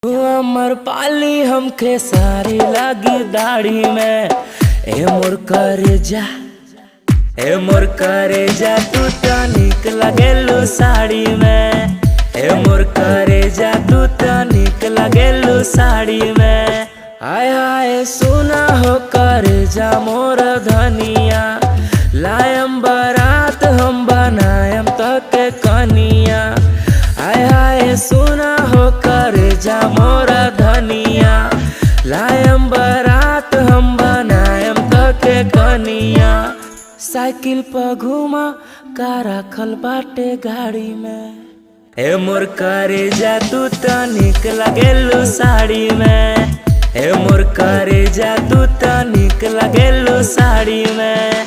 अमर पाली हमके सारी लगी दाढ़ी में। ए मोर करेजा, ए मोर करेजा तू तो निक लगेलू साड़ी में। ए मोर करेजा तू तो निक लगेलू साड़ी में। आय हाय सुना हो करेजा मोर धनिया, लायम बारात हम बनायम तक कनिया। आय हाय सुना हो करेजा मोर धनिया, लायम बारात हम बनायम तक कनिया। साइकिल पर घुमा का रखल बाटे गाड़ी में। ए मोर करेजा तू तो निक लगेलू साड़ी में। ए मोर करेजा तू तो निक लगेलू साड़ी में।